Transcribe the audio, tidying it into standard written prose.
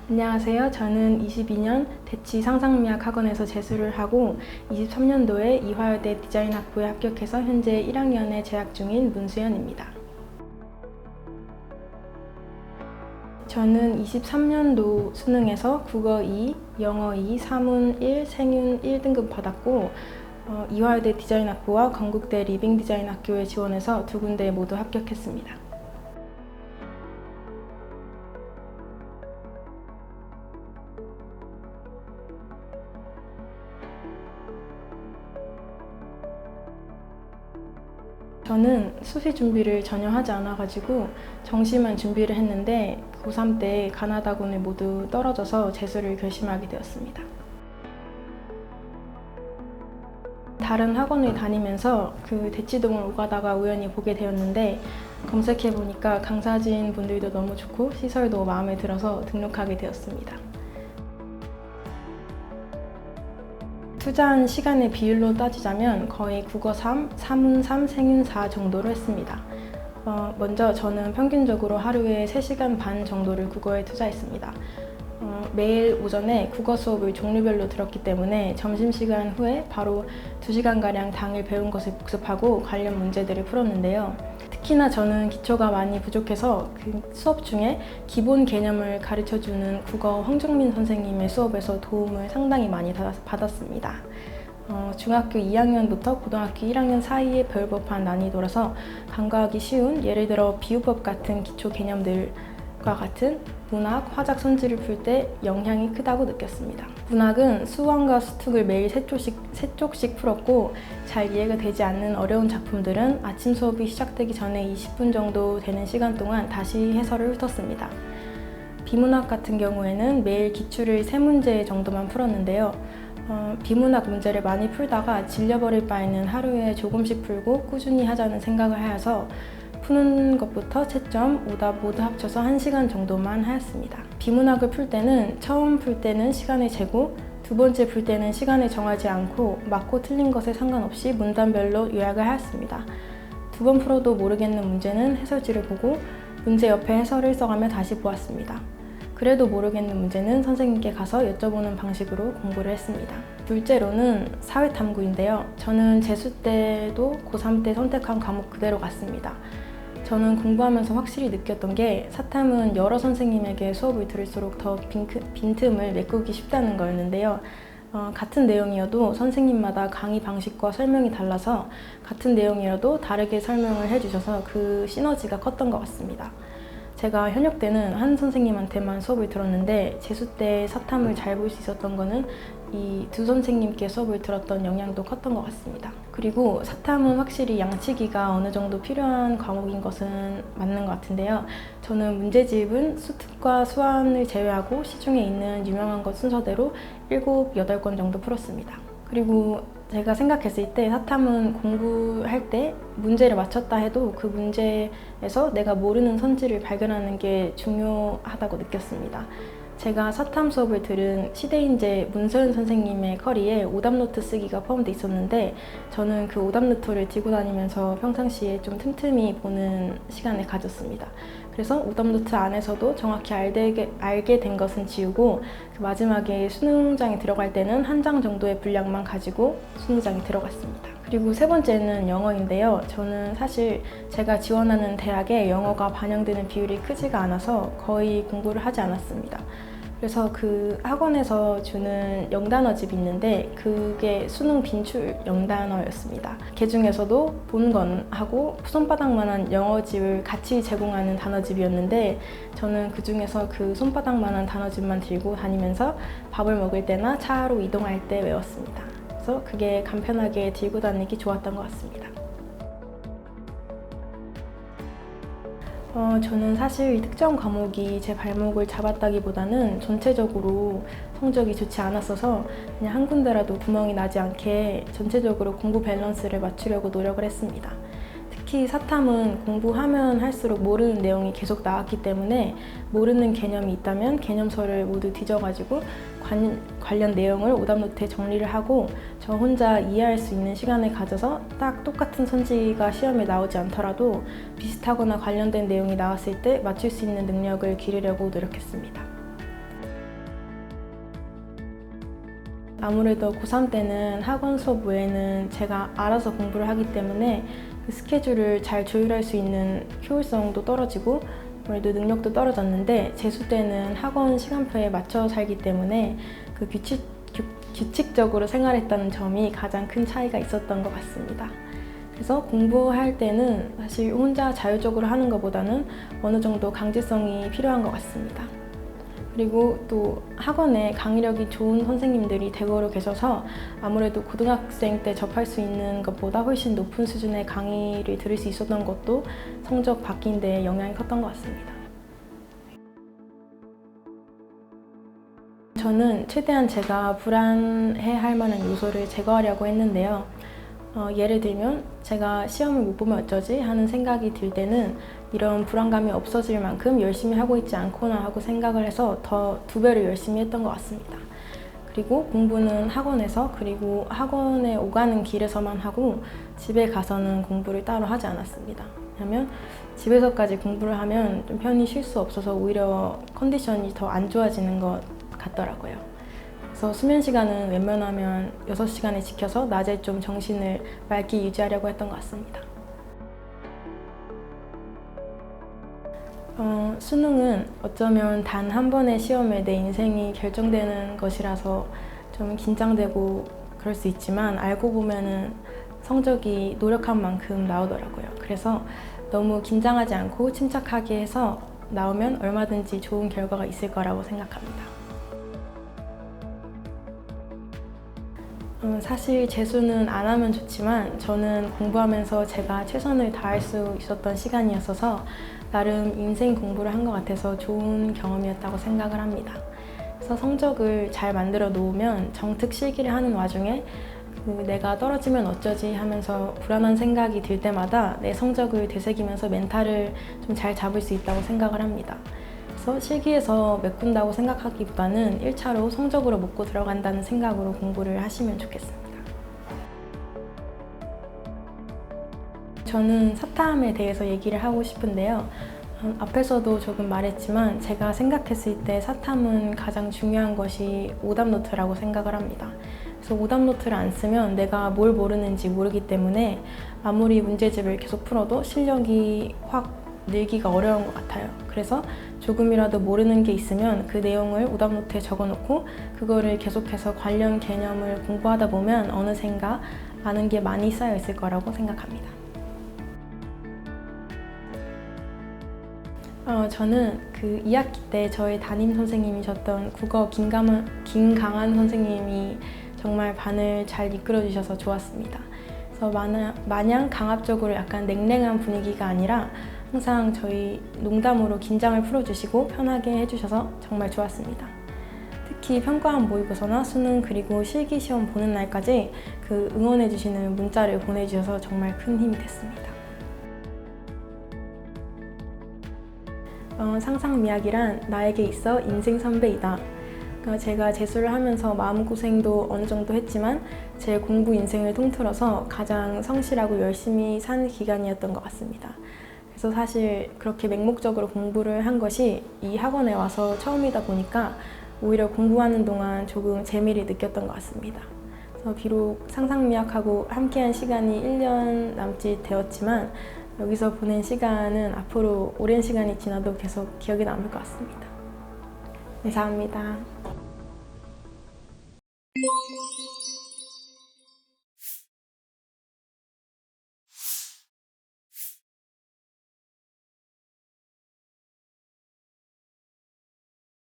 안녕하세요. 저는 22년 대치 상상미학학원에서 재수를 하고 23년도에 이화여대 디자인학부에 합격해서 현재 1학년에 재학 중인 문수연입니다. 저는 23년도 수능에서 국어 2, 영어 2, 사문 1, 생윤 1등급 받았고 이화여대 디자인학부와 건국대 리빙디자인학교에 지원해서 두 군데 모두 합격했습니다. 저는 수시 준비를 전혀 하지 않아가지고 정시만 준비를 했는데 고3 때 가나다군을 모두 떨어져서 재수를 결심하게 되었습니다. 다른 학원을 다니면서 그 대치동을 오가다가 우연히 보게 되었는데 검색해보니까 강사진 분들도 너무 좋고 시설도 마음에 들어서 등록하게 되었습니다. 투자한 시간의 비율로 따지자면 거의 국어 3, 사문 3, 생윤 4 정도로 했습니다. 먼저 저는 평균적으로 하루에 3시간 반 정도를 국어에 투자했습니다. 매일 오전에 국어 수업을 종류별로 들었기 때문에 점심시간 후에 바로 2시간가량 당일 배운 것을 복습하고 관련 문제들을 풀었는데요. 특히나 저는 기초가 많이 부족해서 그 수업 중에 기본 개념을 가르쳐주는 국어 황정민 선생님의 수업에서 도움을 상당히 많이 받았습니다. 중학교 2학년부터 고등학교 1학년 사이에 배울 법한 난이도라서 간과하기 쉬운 예를 들어 비유법 같은 기초 개념들과 같은 문학, 화작, 선지를 풀 때 영향이 크다고 느꼈습니다. 문학은 수원과 수특을 매일 3쪽씩 풀었고 잘 이해가 되지 않는 어려운 작품들은 아침 수업이 시작되기 전에 20분 정도 되는 시간 동안 다시 해설을 훑었습니다. 비문학 같은 경우에는 매일 기출을 3문제 정도만 풀었는데요. 비문학 문제를 많이 풀다가 질려버릴 바에는 하루에 조금씩 풀고 꾸준히 하자는 생각을 하여서 푸는 것부터 채점, 오답 모두 합쳐서 1시간 정도만 하였습니다. 비문학을 풀 때는 처음 풀 때는 시간을 재고 두 번째 풀 때는 시간을 정하지 않고 맞고 틀린 것에 상관없이 문단별로 요약을 하였습니다. 2번 풀어도 모르겠는 문제는 해설지를 보고 문제 옆에 해설을 써가며 다시 보았습니다. 그래도 모르겠는 문제는 선생님께 가서 여쭤보는 방식으로 공부를 했습니다. 둘째로는 사회탐구인데요. 저는 재수 때도 고3 때 선택한 과목 그대로 갔습니다. 저는 공부하면서 확실히 느꼈던 게 사탐은 여러 선생님에게 수업을 들을수록 더 빈틈을 메꾸기 쉽다는 거였는데요. 같은 내용이어도 선생님마다 강의 방식과 설명이 달라서 같은 내용이라도 다르게 설명을 해주셔서 그 시너지가 컸던 것 같습니다. 제가 현역 때는 한 선생님한테만 수업을 들었는데 재수 때 사탐을 잘 볼 수 있었던 거는 이 두 선생님께 수업을 들었던 영향도 컸던 것 같습니다. 그리고 사탐은 확실히 양치기가 어느 정도 필요한 과목인 것은 맞는 것 같은데요. 저는 문제집은 수특과 수한을 제외하고 시중에 있는 유명한 것 순서대로 7, 8권 정도 풀었습니다. 그리고 제가 생각했을 때 사탐은 공부할 때 문제를 맞췄다 해도 그 문제에서 내가 모르는 선지를 발견하는 게 중요하다고 느꼈습니다. 제가 사탐 수업을 들은 시대인재 문서연 선생님의 커리에 오답노트 쓰기가 포함되어 있었는데 저는 그 오답노트를 들고 다니면서 평상시에 좀 틈틈이 보는 시간을 가졌습니다. 그래서 오답노트 안에서도 정확히 알게 된 것은 지우고 그 마지막에 수능장에 들어갈 때는 1장 정도의 분량만 가지고 수능장에 들어갔습니다. 그리고 세 번째는 영어인데요. 저는 사실 제가 지원하는 대학에 영어가 반영되는 비율이 크지가 않아서 거의 공부를 하지 않았습니다. 그래서 그 학원에서 주는 영단어집이 있는데 그게 수능 빈출 영단어였습니다. 그 중에서도 본건하고 손바닥만한 영어집을 같이 제공하는 단어집이었는데 저는 그 중에서 그 손바닥만한 단어집만 들고 다니면서 밥을 먹을 때나 차로 이동할 때 외웠습니다. 그래서 그게 간편하게 들고 다니기 좋았던 것 같습니다. 저는 사실 특정 과목이 제 발목을 잡았다기보다는 전체적으로 성적이 좋지 않았어서 그냥 한 군데라도 구멍이 나지 않게 전체적으로 공부 밸런스를 맞추려고 노력을 했습니다. 특히 사탐은 공부하면 할수록 모르는 내용이 계속 나왔기 때문에 모르는 개념이 있다면 개념서를 모두 뒤져가지고 관련 내용을 오답노트에 정리를 하고 저 혼자 이해할 수 있는 시간을 가져서 딱 똑같은 선지가 시험에 나오지 않더라도 비슷하거나 관련된 내용이 나왔을 때 맞출 수 있는 능력을 기르려고 노력했습니다. 아무래도 고3 때는 학원 수업 외에는 제가 알아서 공부를 하기 때문에 그 스케줄을 잘 조율할 수 있는 효율성도 떨어지고 아무래도 능력도 떨어졌는데 재수 때는 학원 시간표에 맞춰 살기 때문에 그 규칙적으로 생활했다는 점이 가장 큰 차이가 있었던 것 같습니다. 그래서 공부할 때는 사실 혼자 자율적으로 하는 것보다는 어느 정도 강제성이 필요한 것 같습니다. 그리고 또 학원에 강의력이 좋은 선생님들이 대거로 계셔서 아무래도 고등학생 때 접할 수 있는 것보다 훨씬 높은 수준의 강의를 들을 수 있었던 것도 성적 바뀐 데 영향이 컸던 것 같습니다. 저는 최대한 제가 불안해할 만한 요소를 제거하려고 했는데요. 예를 들면 제가 시험을 못 보면 어쩌지 하는 생각이 들 때는 이런 불안감이 없어질 만큼 열심히 하고 있지 않구나 하고 생각을 해서 더 2배를 열심히 했던 것 같습니다. 그리고 공부는 학원에서 그리고 학원에 오가는 길에서만 하고 집에 가서는 공부를 따로 하지 않았습니다. 왜냐하면 집에서까지 공부를 하면 좀 편히 쉴 수 없어서 오히려 컨디션이 더 안 좋아지는 것 같더라고요. 그래서 수면 시간은 웬만하면 6시간을 지켜서 낮에 좀 정신을 맑게 유지하려고 했던 것 같습니다. 수능은 어쩌면 단 한 번의 시험에 내 인생이 결정되는 것이라서 좀 긴장되고 그럴 수 있지만 알고 보면은 성적이 노력한 만큼 나오더라고요. 그래서 너무 긴장하지 않고 침착하게 해서 나오면 얼마든지 좋은 결과가 있을 거라고 생각합니다. 사실 재수는 안 하면 좋지만 저는 공부하면서 제가 최선을 다할 수 있었던 시간이었어서 나름 인생 공부를 한 것 같아서 좋은 경험이었다고 생각을 합니다. 그래서 성적을 잘 만들어 놓으면 정특 실기를 하는 와중에 내가 떨어지면 어쩌지 하면서 불안한 생각이 들 때마다 내 성적을 되새기면서 멘탈을 좀 잘 잡을 수 있다고 생각을 합니다. 그래서 실기에서 메꾼다고 생각하기보다는 1차로 성적으로 먹고 들어간다는 생각으로 공부를 하시면 좋겠습니다. 저는 사탐에 대해서 얘기를 하고 싶은데요. 앞에서도 조금 말했지만 제가 생각했을 때 사탐은 가장 중요한 것이 오답노트라고 생각을 합니다. 그래서 오답노트를 안 쓰면 내가 뭘 모르는지 모르기 때문에 아무리 문제집을 계속 풀어도 실력이 확 늘기가 어려운 것 같아요. 그래서 조금이라도 모르는 게 있으면 그 내용을 오답노트에 적어놓고 그거를 계속해서 관련 개념을 공부하다 보면 어느샌가 아는 게 많이 쌓여 있을 거라고 생각합니다. 저는 그 2학기 때 저희 담임 선생님이셨던 국어 김강한 선생님이 정말 반을 잘 이끌어 주셔서 좋았습니다. 그래서 마냥 강압적으로 약간 냉랭한 분위기가 아니라 항상 저희 농담으로 긴장을 풀어주시고 편하게 해주셔서 정말 좋았습니다. 특히 평가원 모의고사나 수능 그리고 실기시험 보는 날까지 그 응원해주시는 문자를 보내주셔서 정말 큰 힘이 됐습니다. 상상미학이란 나에게 있어 인생 선배이다. 제가 재수를 하면서 마음고생도 어느 정도 했지만 제 공부 인생을 통틀어서 가장 성실하고 열심히 산 기간이었던 것 같습니다. 그래서 사실 그렇게 맹목적으로 공부를 한 것이 이 학원에 와서 처음이다 보니까 오히려 공부하는 동안 조금 재미를 느꼈던 것 같습니다. 그래서 비록 상상미학하고 함께한 시간이 1년 남짓 되었지만 여기서 보낸 시간은 앞으로 오랜 시간이 지나도 계속 기억에 남을 것 같습니다. 감사합니다.